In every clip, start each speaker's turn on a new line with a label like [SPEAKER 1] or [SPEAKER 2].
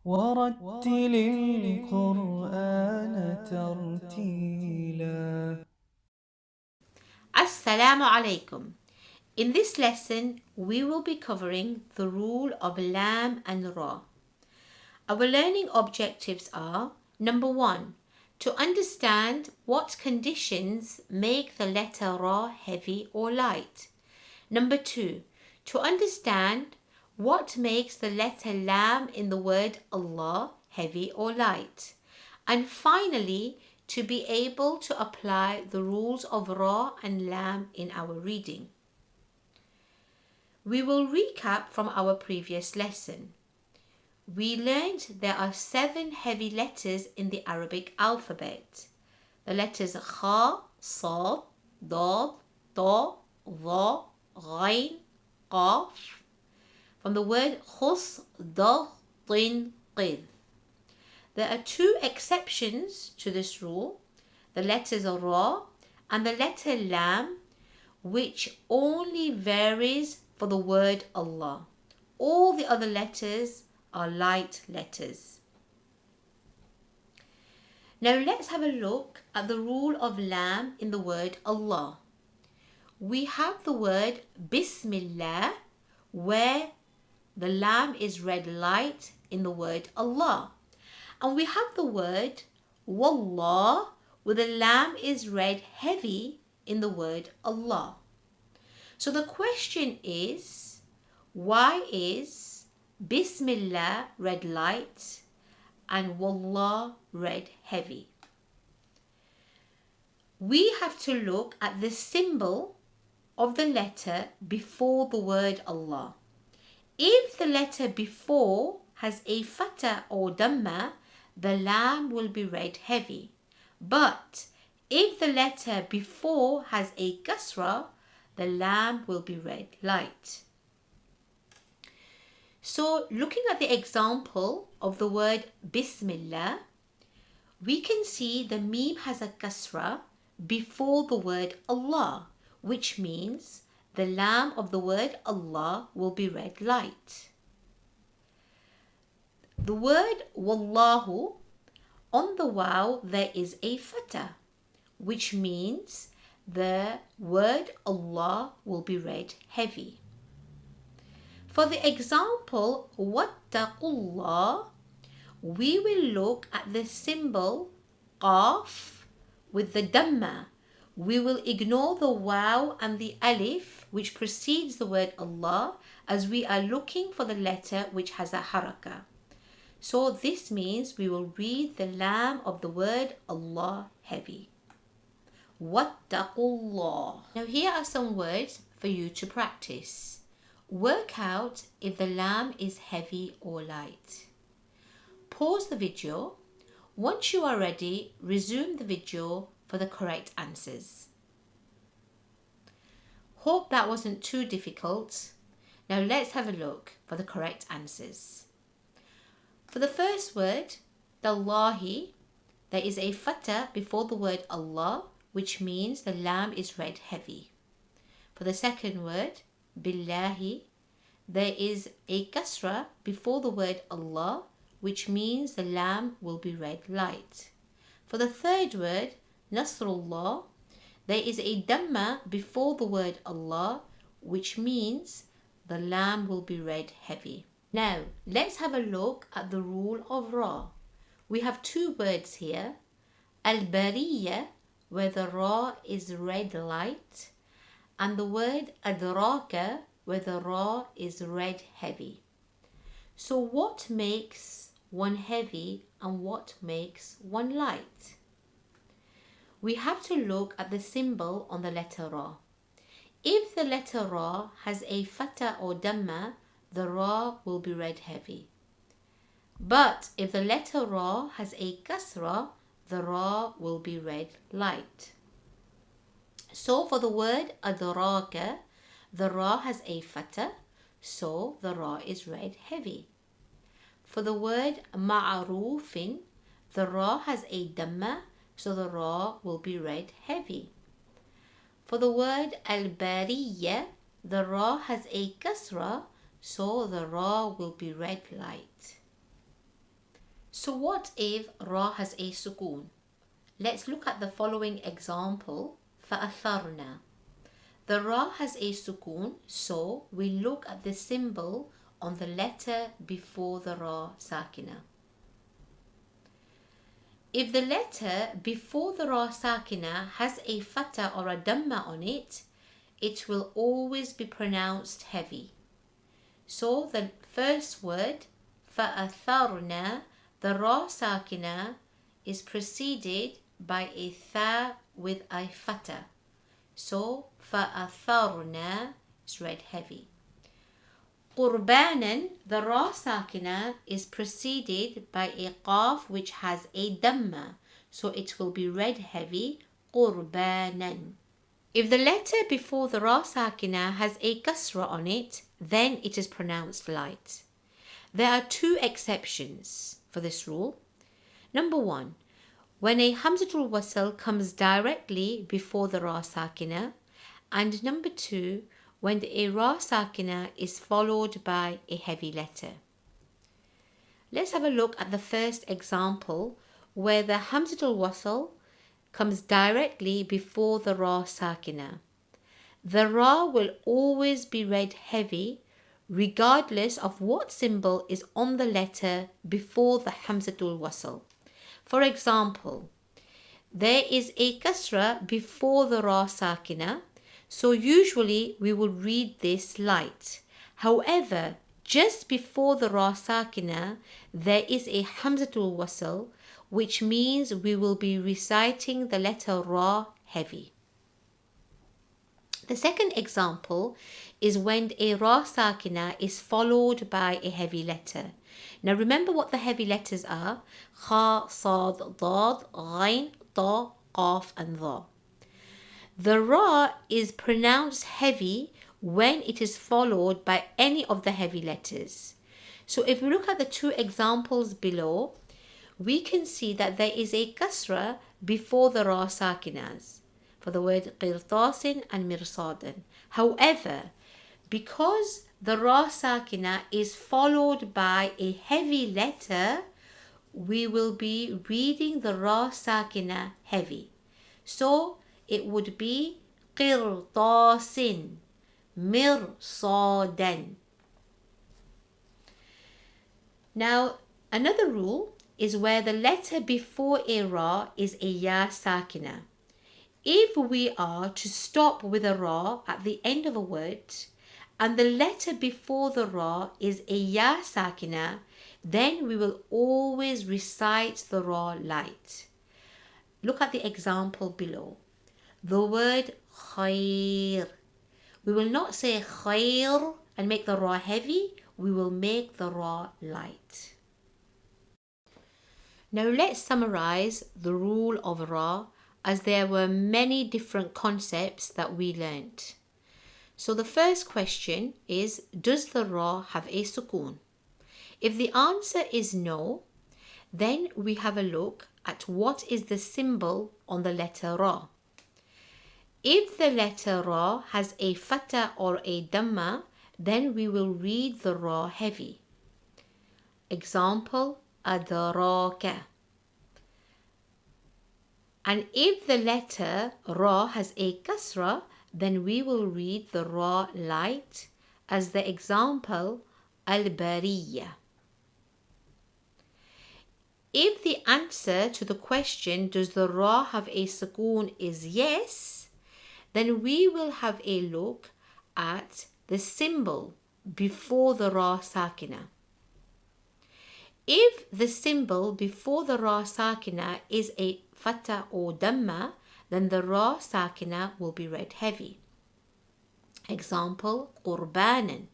[SPEAKER 1] ورتل القرآن ترتيلا.
[SPEAKER 2] Assalamu alaikum. In this lesson, we will be covering the rule of Lam and Ra. Our learning objectives are: number one, to understand what conditions make the letter Ra heavy or light. Number two, to understand what makes the letter Lam in the word Allah heavy or light. And finally, to be able to apply the rules of Ra and Lam in our reading. We will recap from our previous lesson. We learned there are 7 heavy letters in the Arabic alphabet. The letters Kha, Sad, Dad, Ta, Dha, Ghain, Qaf. From the word Khus, Dagh, Tin, Qid. There are 2 exceptions to this rule, the letters Ra and the letter Lam, which only varies for the word Allah. All the other letters are light letters. Now let's have a look at the rule of Lam in the word Allah. We have the word Bismillah, where the Lam is read light in the word Allah. And we have the word Wallah, where the Lam is read heavy in the word Allah. So the question is, why is Bismillah read light and Wallah read heavy? We have to look at the symbol of the letter before the word Allah. If the letter before has a FATHA or DHAMMA, the Lam will be read heavy. But if the letter before has a KASRAH, the Lam will be read light. So looking at the example of the word Bismillah, we can see the Mim has a KASRAH before the word Allah, which means the Lam of the word Allah will be read light. The word Wallahu, on the Waw there is a FATHA, which means the word Allah will be read heavy. For the example Wattaqullah, we will look at the symbol Qaf with the Dhamma. We will ignore the Waw and the Alif which precedes the word Allah, as we are looking for the letter which has a haraka. So this means we will read the Lam of the word Allah heavy. Wattaqullah. Now here are some words for you to practice. Work out if the Lam is heavy or light. Pause the video. Once you are ready, resume the video for the correct answers. Hope that wasn't too difficult. Now let's have a look for the correct answers. For the first word, Dallahi, there is a FATHA before the word Allah, which means the Lam is read heavy. For the second word, Billahi, there is a KASRAH before the word Allah, which means the Lam will be read light. For the third word, Nasrullah, there is a Dhamma before the word Allah, which means the Lam will be read heavy. Now, let's have a look at the rule of Ra. We have 2 words here, Al-Bariyya, where the Ra is read light, and the word Adraka, where the Ra is read heavy. So what makes one heavy and what makes one light? We have to look at the symbol on the letter Ra. If the letter Ra has a FATHA or Dhamma, the Ra will be read heavy. But if the letter Ra has a KASRAH, the Ra will be read light. So for the word Adraka, the Ra has a FATHA, so the Ra is read heavy. For the word Ma'arufin, the Ra has a Dhamma, so the Ra will be read heavy. For the word Al-Bariyya, the Ra has a KASRAH, so the Ra will be read light. So what if ra has a sukoon? Let's look at the following example. فَأَثَرْنَا. The ra has a sukoon, so we look at the symbol on the letter before the ra sakina. If the letter before the ra sakina has a fatha or a dhamma on it, it will always be pronounced heavy. So the first word, فَأَثَرْنَا, the ra sakina is preceded by a tha with a fatha. So فَأَثَرْنَا is read heavy. قُرْبَانًا, the ra sakina is preceded by a qaf which has a dhamma, so it will be read heavy, قُرْبَانًا. If the letter before the ra sakina has a kasrah on it, then it is pronounced light. There are two exceptions for this rule. Number one, when a HAMZATUL WASAL comes directly before the ra sakina, and number two, when the ra sakina is followed by a heavy letter. Let's have a look at the first example where the HAMZATUL WASAL comes directly before the ra sakina. The ra will always be read heavy regardless of what symbol is on the letter before the HAMZATUL WASAL. For example, there is a kasrah before the ra sakina, so usually we will read this light. However, just before the ra sakina, there is a HAMZATUL WASAL, which means we will be reciting the letter ra heavy. The second example is when a ra sakina is followed by a heavy letter. Now remember what the heavy letters are: kha, sad, dad, ghain, ta, qaf and dha. The ra is pronounced heavy when it is followed by any of the heavy letters. So if we look at the two examples below, we can see that there is a kasrah before the ra sakinas for the word qirtasin and mirsadan. However, because the ra sakina is followed by a heavy letter, we will be reading the ra sakina heavy. So it would be qirtasin, mirsadan. Now, another rule is where the letter before a ra is a ya sakina. If we are to stop with a ra at the end of a word and the letter before the ra is a ya sakina, then we will always recite the ra light. Look at the example below. The word khair. We will not say khair and make the ra heavy, we will make the ra light. Now let's summarize the rule of ra, as there were many different concepts that we learnt. So the first question is, does the ra have a sukoon? If the answer is no, then we have a look at what is the symbol on the letter ra. If the letter ra has a fatha or a dhamma, then we will read the ra heavy. Example, adraka. And if the letter ra has a kasrah, then we will read the ra light, as the example, al-bariyya. If the answer to the question, does the ra have a sukoon, is yes, then we will have a look at the symbol before the ra sakina. If the symbol before the ra sakina is a fatha or dhamma, then the ra sakina will be read heavy. Example, qurbanan.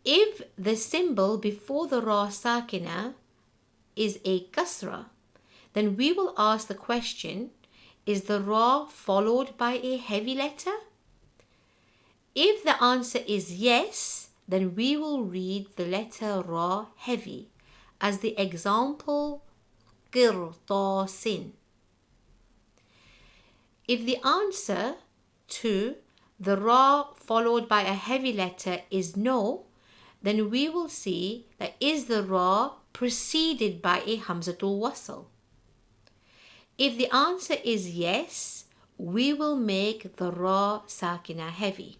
[SPEAKER 2] If the symbol before the ra sakina is a kasrah, then we will ask the question, is the ra followed by a heavy letter? If the answer is yes, then we will read the letter ra heavy, as the example, qirtasin. If the answer to the ra followed by a heavy letter is no, then we will see that is the ra preceded by a HAMZATUL WASAL? If the answer is yes, we will make the Ra SAKINAH heavy.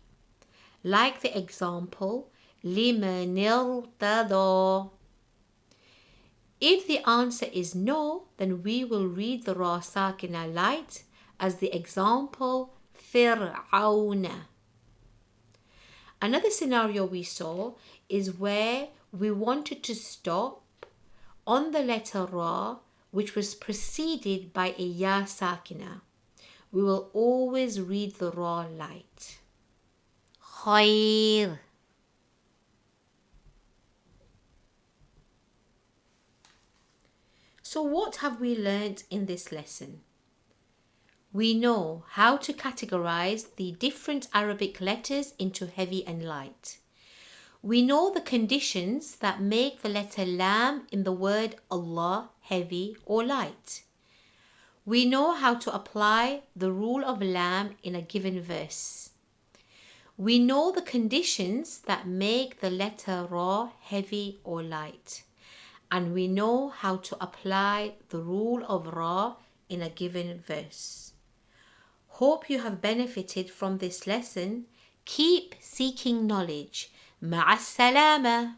[SPEAKER 2] Like the example, لِمَنِ ارْتَضَى. If the answer is no, then we will read the Ra SAKINAH light as the example, فِرْعَوْنَ. Another scenario we saw is where we wanted to stop on the letter Ra, which was preceded by a Ya Sakinah. We will always read the Ra light. خير. So what have we learnt in this lesson? We know how to categorize the different Arabic letters into heavy and light. We know the conditions that make the letter Lam in the word Allah heavy or light. We know how to apply the rule of Lam in a given verse. We know the conditions that make the letter Ra heavy or light. And we know how to apply the rule of Ra in a given verse. Hope you have benefited from this lesson. Keep seeking knowledge. مع السلامة.